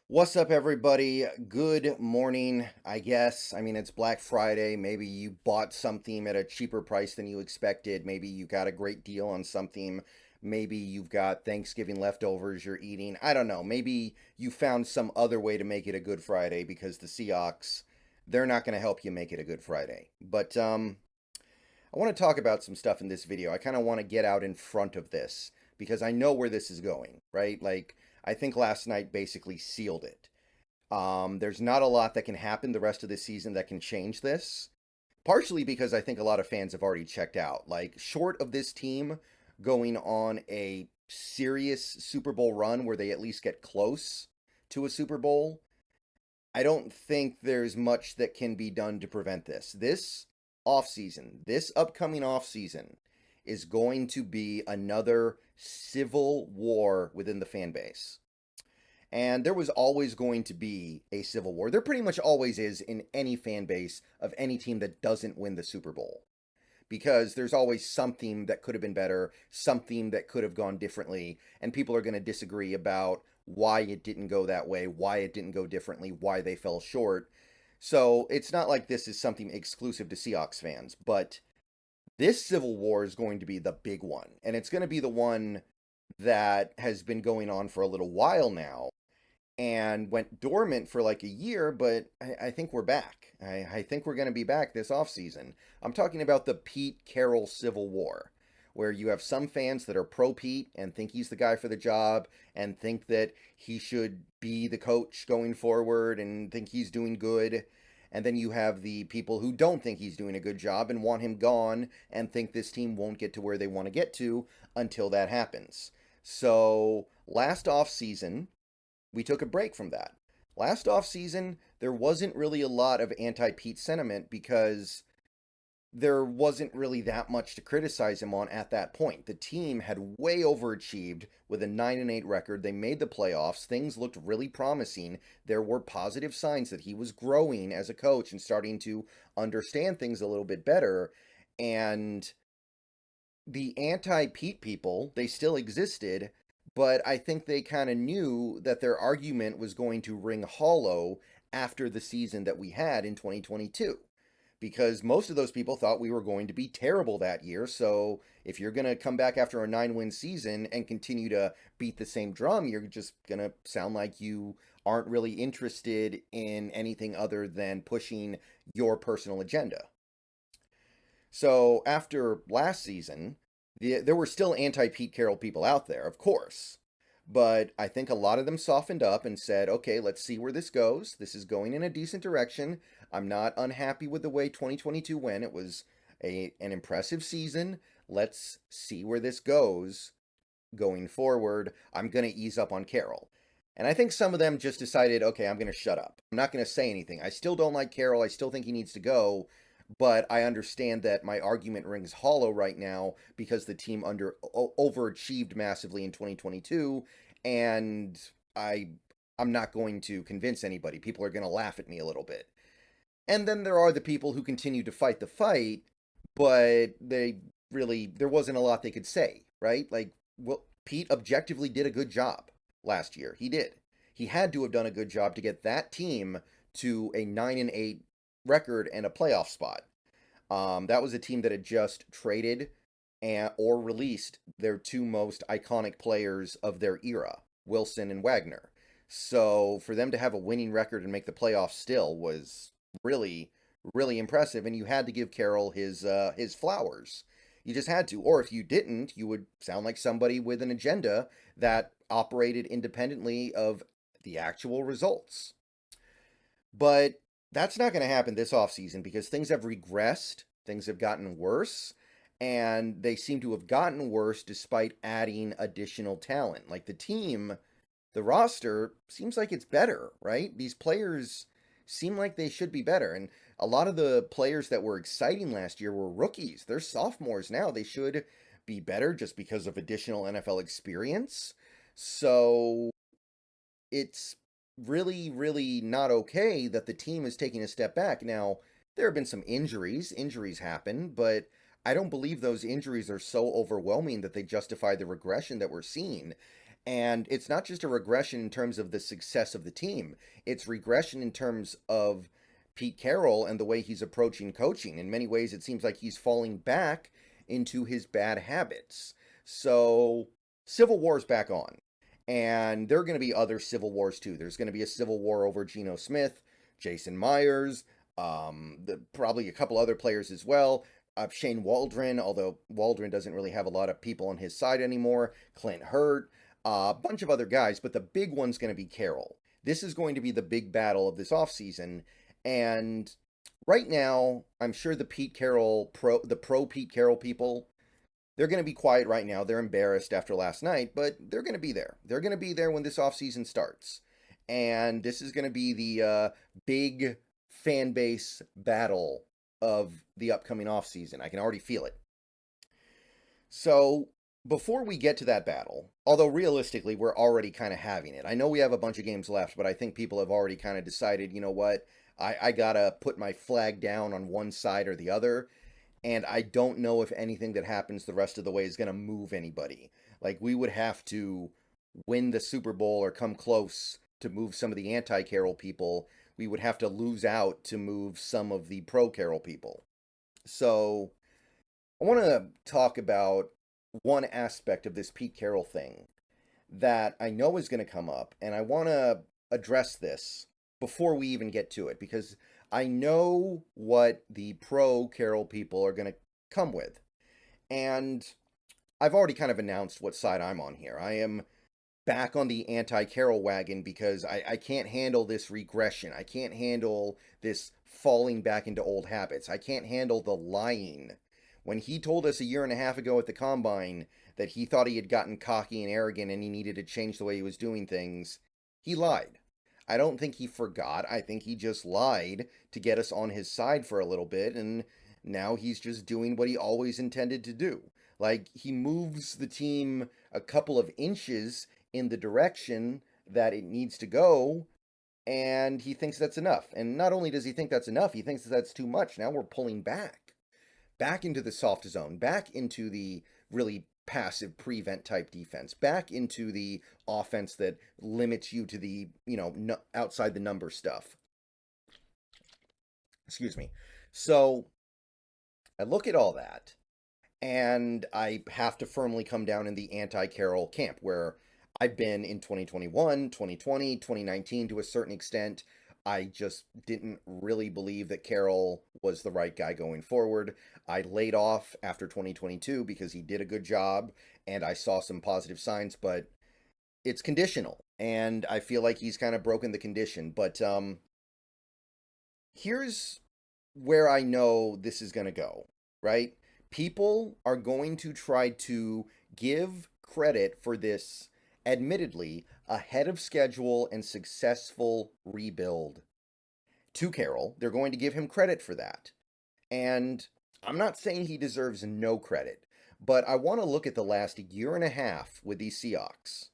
What's up, everybody? Good morning, I guess. I mean, it's Black Friday. Maybe you bought something at a cheaper price than you expected. Maybe you got a great deal on something. Maybe you've got Thanksgiving leftovers you're eating. I don't know. Maybe you found some other way to make it a good Friday because the Seahawks, they're not going to help you make it a good Friday. But I want to talk about some stuff in this video. I kind of want to get out in front of this because I know where this is going, right? Like, I think last night basically sealed it. There's not a lot that can happen the rest of the season that can change this. Partially because I think a lot of fans have already checked out. Like, short of this team going on a serious Super Bowl run where they at least get close to a Super Bowl, I don't think there's much that can be done to prevent this. This upcoming offseason, is going to be another civil war within the fan base. And there was always going to be a civil war. There pretty much always is in any fan base of any team that doesn't win the Super Bowl. Because there's always something that could have been better, something that could have gone differently, and people are going to disagree about why it didn't go that way, why it didn't go differently, why they fell short. So it's not like this is something exclusive to Seahawks fans, but this Civil War is going to be the big one, and it's going to be the one that has been going on for a little while now and went dormant for like a year, but I think we're back. I think we're going to be back this offseason. I'm talking about the Pete Carroll Civil War, where you have some fans that are pro Pete and think he's the guy for the job and think that he should be the coach going forward and think he's doing good. And then you have the people who don't think he's doing a good job and want him gone and think this team won't get to where they want to get to until that happens. So last offseason, we took a break from that. Last offseason, there wasn't really a lot of anti-Pete sentiment because there wasn't really that much to criticize him on at that point. The team had way overachieved with a 9-8 record. They made the playoffs. Things looked really promising. There were positive signs that he was growing as a coach and starting to understand things a little bit better. And the anti-Pete people, they still existed, but I think they kind of knew that their argument was going to ring hollow after the season that we had in 2022. Because most of those people thought we were going to be terrible that year. So if you're going to come back after a 9-win season and continue to beat the same drum, you're just going to sound like you aren't really interested in anything other than pushing your personal agenda. So after last season, there were still anti-Pete Carroll people out there, of course. But I think a lot of them softened up and said, okay, let's see where this goes. This is going in a decent direction. I'm not unhappy with the way 2022 went. It was an impressive season. Let's see where this goes going forward. I'm going to ease up on Carroll. And I think some of them just decided, okay, I'm going to shut up. I'm not going to say anything. I still don't like Carroll. I still think he needs to go. But I understand that my argument rings hollow right now because the team overachieved massively in 2022, and I'm not going to convince anybody. People are going to laugh at me a little bit. And then there are the people who continue to fight the fight, but there wasn't a lot they could say, right? Like, well, Pete objectively did a good job last year. He did. He had to have done a good job to get that team to a 9-8 record and a playoff spot. That was a team that had just traded or released their two most iconic players of their era, Wilson and Wagner. So for them to have a winning record and make the playoffs still was really, really impressive. And you had to give Carroll his flowers. You just had to. Or if you didn't, you would sound like somebody with an agenda that operated independently of the actual results. But that's not going to happen this offseason because things have regressed, things have gotten worse, and they seem to have gotten worse despite adding additional talent. Like the roster seems like it's better, right? These players seem like they should be better. And a lot of the players that were exciting last year were rookies. They're sophomores now. They should be better just because of additional NFL experience. So it's really, really not okay that the team is taking a step back. Now, there have been some injuries. Injuries happen, but I don't believe those injuries are so overwhelming that they justify the regression that we're seeing. And it's not just a regression in terms of the success of the team, it's regression in terms of Pete Carroll and the way he's approaching coaching. In many ways, it seems like he's falling back into his bad habits. So, Civil War's back on. And there are going to be other Civil Wars too. There's going to be a Civil War over Geno Smith, Jason Myers, probably a couple other players as well. Shane Waldron, although Waldron doesn't really have a lot of people on his side anymore. Clint Hurt, a bunch of other guys, but the big one's going to be Carroll. This is going to be the big battle of this offseason. And right now, I'm sure the pro Pete Carroll people, they're going to be quiet right now. They're embarrassed after last night, but they're going to be there. They're going to be there when this offseason starts. And this is going to be the big fan base battle of the upcoming offseason. I can already feel it. So, before we get to that battle, although realistically we're already kind of having it. I know we have a bunch of games left, but I think people have already kind of decided, you know what, I gotta put my flag down on one side or the other. And I don't know if anything that happens the rest of the way is going to move anybody. Like, we would have to win the Super Bowl or come close to move some of the anti-Carroll people. We would have to lose out to move some of the pro-Carroll people. So, I want to talk about one aspect of this Pete Carroll thing that I know is going to come up, and I want to address this before we even get to it, because I know what the pro-Carroll people are going to come with. And I've already kind of announced what side I'm on here. I am back on the anti-Carroll wagon because I can't handle this regression. I can't handle this falling back into old habits. I can't handle the lying. When he told us a year and a half ago at the Combine that he thought he had gotten cocky and arrogant and he needed to change the way he was doing things, he lied. I don't think he forgot. I think he just lied to get us on his side for a little bit, and now he's just doing what he always intended to do. Like, he moves the team a couple of inches in the direction that it needs to go, and he thinks that's enough. And not only does he think that's enough, he thinks that that's too much. Now we're pulling back into the soft zone, back into the really passive prevent type defense, back into the offense that limits you to the, outside the number stuff. Excuse me. So I look at all that, and I have to firmly come down in the anti-Carroll camp, where I've been in 2021, 2020, 2019 to a certain extent. I just didn't really believe that Carroll was the right guy going forward. I laid off after 2022 because he did a good job and I saw some positive signs, but it's conditional. And I feel like he's kind of broken the condition. But here's where I know this is going to go, right? People are going to try to give credit for this admittedly ahead of schedule and successful rebuild to Carroll. They're going to give him credit for that. And I'm not saying he deserves no credit, but I want to look at the last year and a half with these Seahawks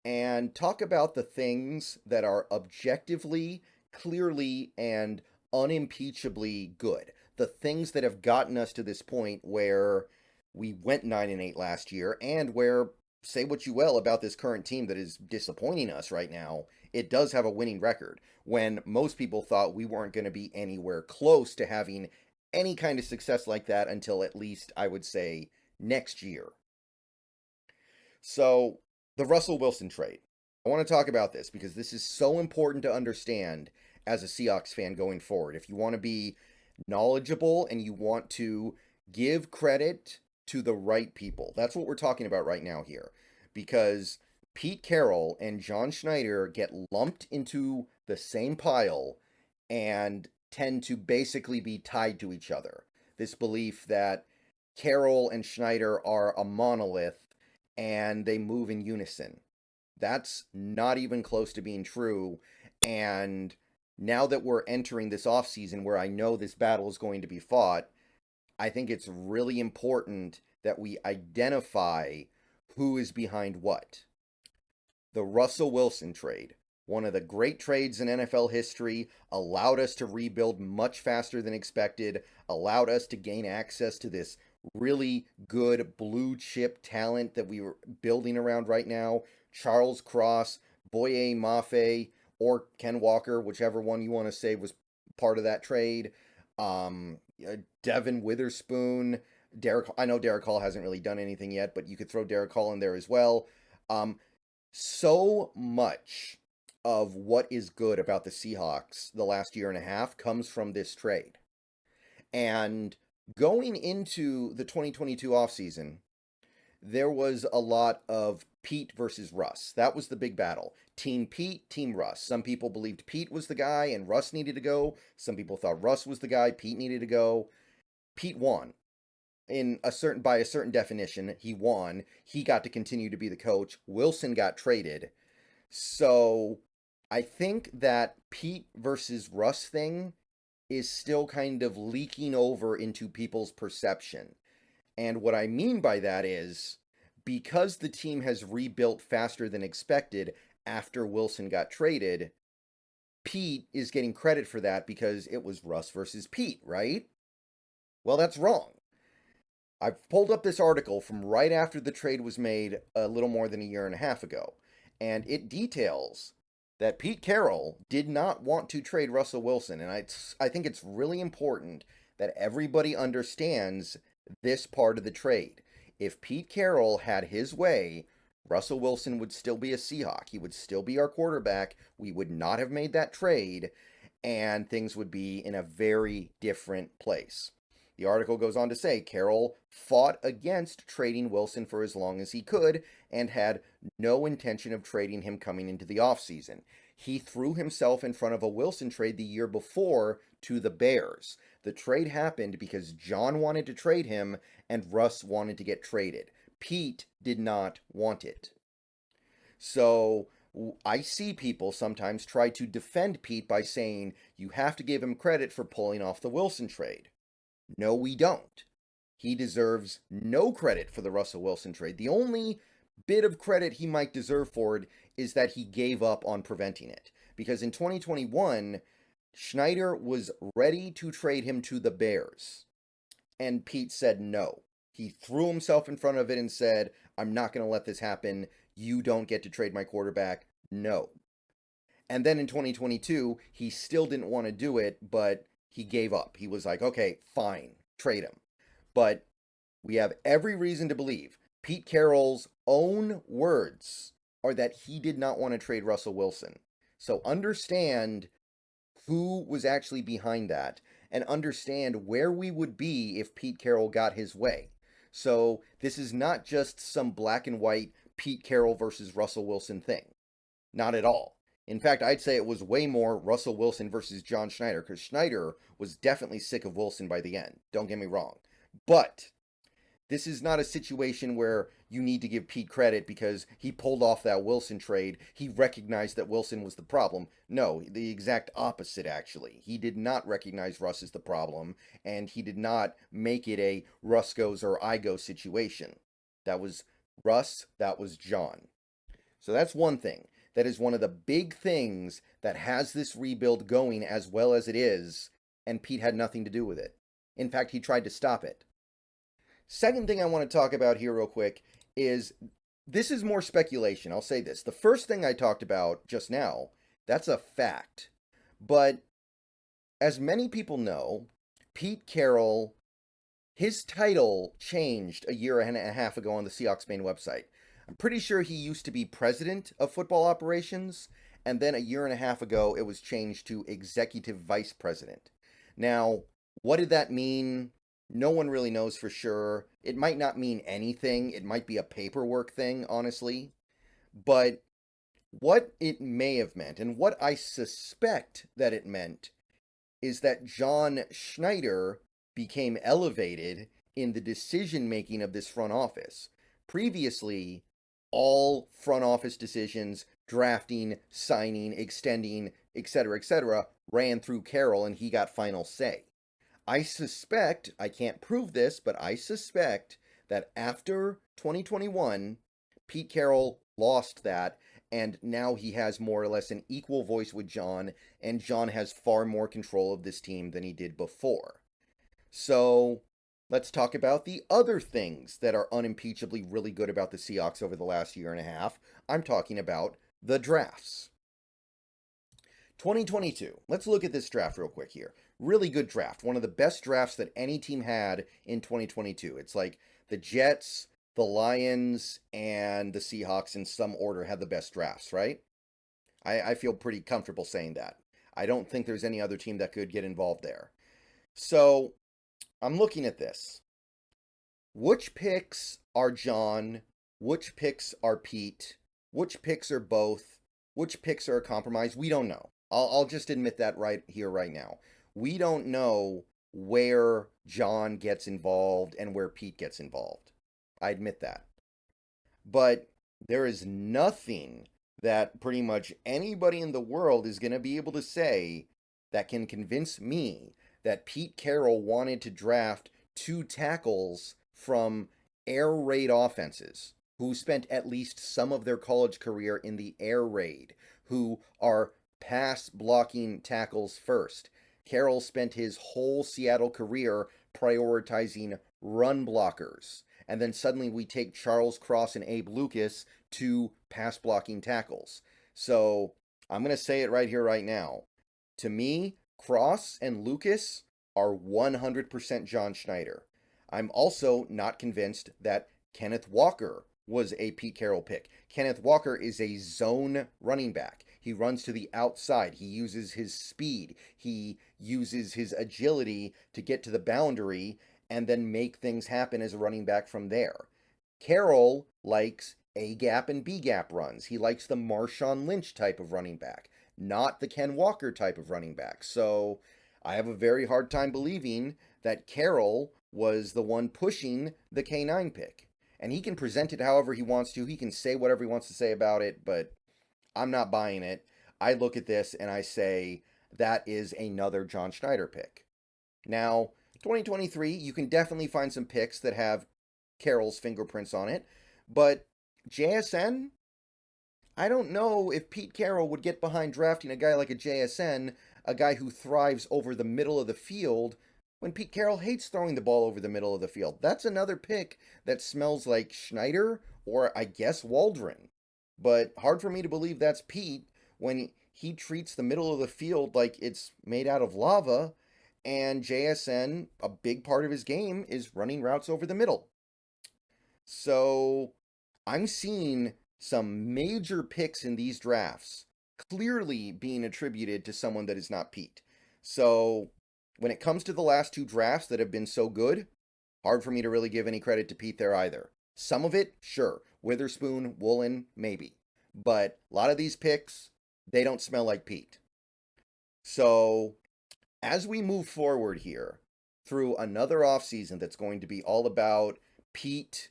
and talk about the things that are objectively, clearly, and unimpeachably good. The things that have gotten us to this point where we went 9-8 last year, and where, say what you will about this current team that is disappointing us right now, it does have a winning record when most people thought we weren't going to be anywhere close to having any kind of success like that until at least, I would say, next year. So, the Russell Wilson trade. I want to talk about this because this is so important to understand as a Seahawks fan going forward. If you want to be knowledgeable and you want to give credit to the right people, that's what we're talking about right now here. Because Pete Carroll and John Schneider get lumped into the same pile and tend to basically be tied to each other. This belief that Carroll and Schneider are a monolith and they move in unison. That's not even close to being true. And now that we're entering this offseason where I know this battle is going to be fought, I think it's really important that we identify who is behind what. The Russell Wilson trade, one of the great trades in NFL history, allowed us to rebuild much faster than expected, allowed us to gain access to this really good blue chip talent that we were building around right now, Charles Cross, Boye Mafe, or Ken Walker, whichever one you want to say was part of that trade. Devin Witherspoon, Derek. I know Derek Hall hasn't really done anything yet, but you could throw Derek Hall in there as well. So much of what is good about the Seahawks the last year and a half comes from this trade. And going into the 2022 offseason, there was a lot of Pete versus Russ. That was the big battle. Team Pete, Team Russ. Some people believed Pete was the guy and Russ needed to go. Some people thought Russ was the guy, Pete needed to go. Pete won. By a certain definition, he won. He got to continue to be the coach. Wilson got traded. So I think that Pete versus Russ thing is still kind of leaking over into people's perception. And what I mean by that is because the team has rebuilt faster than expected after Wilson got traded, Pete is getting credit for that because it was Russ versus Pete, right? Well, that's wrong. I've pulled up this article from right after the trade was made a little more than a year and a half ago, and it details that Pete Carroll did not want to trade Russell Wilson, and I think it's really important that everybody understands this part of the trade. If Pete Carroll had his way, Russell Wilson would still be a Seahawk. He would still be our quarterback. We would not have made that trade, and things would be in a very different place. The article goes on to say Carroll fought against trading Wilson for as long as he could and had no intention of trading him coming into the offseason. He threw himself in front of a Wilson trade the year before to the Bears. The trade happened because John wanted to trade him and Russ wanted to get traded. Pete did not want it. So I see people sometimes try to defend Pete by saying you have to give him credit for pulling off the Wilson trade. No, we don't. He deserves no credit for the Russell Wilson trade. The only bit of credit he might deserve for it is that he gave up on preventing it. Because in 2021, Schneider was ready to trade him to the Bears. And Pete said no. He threw himself in front of it and said, I'm not going to let this happen. You don't get to trade my quarterback. No. And then in 2022, he still didn't want to do it, but he gave up. He was like, okay, fine, trade him. But we have every reason to believe Pete Carroll's own words are that he did not want to trade Russell Wilson. So understand who was actually behind that and understand where we would be if Pete Carroll got his way. So this is not just some black and white Pete Carroll versus Russell Wilson thing. Not at all. In fact, I'd say it was way more Russell Wilson versus John Schneider, because Schneider was definitely sick of Wilson by the end. Don't get me wrong. But this is not a situation where you need to give Pete credit because he pulled off that Wilson trade. He recognized that Wilson was the problem. No, the exact opposite, actually. He did not recognize Russ as the problem, and he did not make it a Russ goes or I go situation. That was Russ, that was John. So that's one thing. That is one of the big things that has this rebuild going as well as it is, and Pete had nothing to do with it. In fact, he tried to stop it. Second thing I want to talk about here real quick is, this is more speculation. I'll say this. The first thing I talked about just now, that's a fact. But as many people know, Pete Carroll, his title changed a year and a half ago on the Seahawks main website. I'm pretty sure he used to be president of football operations, and then a year and a half ago it was changed to executive vice president. Now, what did that mean? No one really knows for sure. It might not mean anything. It might be a paperwork thing, honestly. But what it may have meant, and what I suspect that it meant, is that John Schneider became elevated in the decision-making of this front office. Previously, all front office decisions, drafting, signing, extending, etc., ran through Carroll, and he got final say. I suspect, I can't prove this, but I suspect that after 2021, Pete Carroll lost that, and now he has more or less an equal voice with John, and John has far more control of this team than he did before. So Let's talk about the other things that are unimpeachably really good about the Seahawks over the last year and a half. I'm talking about the drafts. 2022. Let's look at this draft real quick here. Really good draft. One of the best drafts that any team had in 2022. It's like the Jets, the Lions, and the Seahawks in some order had the best drafts, right? I feel pretty comfortable saying that. I don't think there's any other team that could get involved there. So I'm looking at this. Which picks are John? Which picks are Pete? Which picks are both? Which picks are a compromise? We don't know. I'll just admit that right here, right now. We don't know where John gets involved and where Pete gets involved. I admit that. But there is nothing that pretty much anybody in the world is going to be able to say that can convince me that Pete Carroll wanted to draft 2 tackles from air raid offenses who spent at least some of their college career in the air raid, who are pass blocking tackles first. Carroll spent his whole Seattle career prioritizing run blockers. And then suddenly we take Charles Cross and Abe Lucas to pass blocking tackles. So I'm going to say it right here, right now. To me, Cross and Lucas are 100% John Schneider. I'm also not convinced that Kenneth Walker was a Pete Carroll pick. Kenneth Walker is a zone running back. He runs to the outside. He uses his speed. He uses his agility to get to the boundary and then make things happen as a running back from there. Carroll likes A gap and B gap runs. He likes the Marshawn Lynch type of running back, not the Ken Walker type of running back. So I have a very hard time believing that Carroll was the one pushing the K9 pick. And he can present it however he wants to. He can say whatever he wants to say about it, but I'm not buying it. I look at this and I say that is another John Schneider pick. Now, 2023, you can definitely find some picks that have Carroll's fingerprints on it, but JSN, I don't know if Pete Carroll would get behind drafting a guy like a JSN, a guy who thrives over the middle of the field, when Pete Carroll hates throwing the ball over the middle of the field. That's another pick that smells like Schneider or, I guess, Waldron. But hard for me to believe that's Pete when he treats the middle of the field like it's made out of lava, and JSN, a big part of his game is running routes over the middle. So I'm seeing some major picks in these drafts clearly being attributed to someone that is not Pete. So when it comes to the last 2 drafts that have been so good, hard for me to really give any credit to Pete there either. Some of it, sure. Witherspoon, Woolen, maybe. But a lot of these picks, they don't smell like Pete. So as we move forward here through another offseason that's going to be all about Pete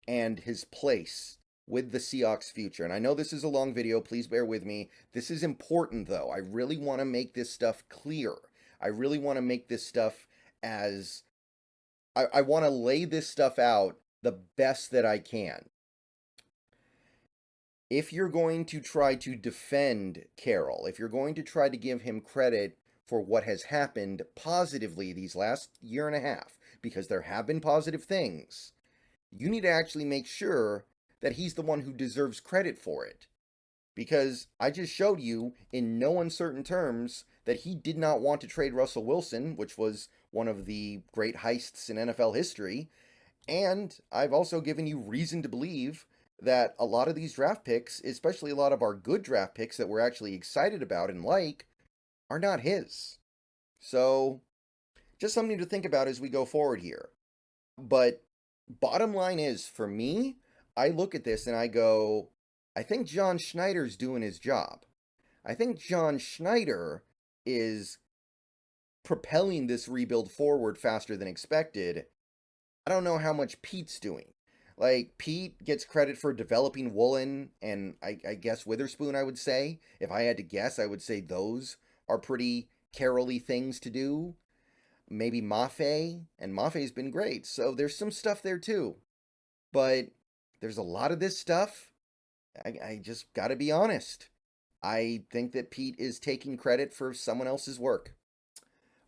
and his place with the Seahawks future. And I know this is a long video, please bear with me. This is important though. I really want to make this stuff clear. I really want to make this stuff as I want to lay this stuff out the best that I can. If you're going to try to defend Carroll, if you're going to try to give him credit for what has happened positively these last year and a half, because there have been positive things, you need to actually make sure that he's the one who deserves credit for it. Because I just showed you in no uncertain terms that he did not want to trade Russell Wilson, which was one of the great heists in NFL history. And I've also given you reason to believe that a lot of these draft picks, especially a lot of our good draft picks that we're actually excited about and like, are not his. So, just something to think about as we go forward here. But bottom line is, for me, I look at this and I go, I think John Schneider's doing his job. I think John Schneider is propelling this rebuild forward faster than expected. I don't know how much Pete's doing. Like, Pete gets credit for developing Woolen and I guess Witherspoon, I would say. If I had to guess, I would say those are pretty Carroll-y things to do. Maybe Mafe, and Mafe's been great. So there's some stuff there too. But there's a lot of this stuff. I just gotta be honest. I think that Pete is taking credit for someone else's work.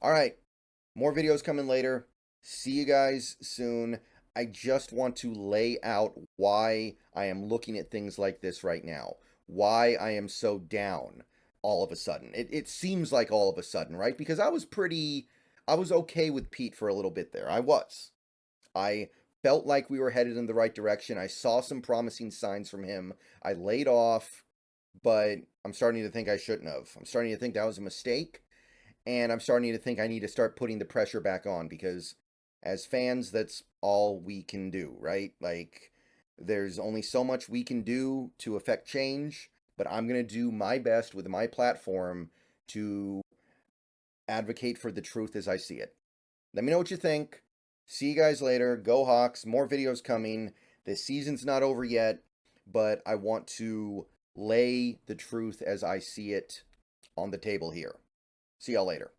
All right, more videos coming later. See you guys soon. I just want to lay out why I am looking at things like this right now, why I am so down all of a sudden. It seems like all of a sudden, right? Because I was okay with Pete for a little bit there. I was. I felt like we were headed in the right direction. I saw some promising signs from him. I laid off, but I'm starting to think I shouldn't have. I'm starting to think that was a mistake, and I'm starting to think I need to start putting the pressure back on because as fans, that's all we can do, right? Like, there's only so much we can do to affect change, but I'm going to do my best with my platform to advocate for the truth as I see it. Let me know what you think. See you guys later. Go Hawks. More videos coming. This season's not over yet, but I want to lay the truth as I see it on the table here. See y'all later.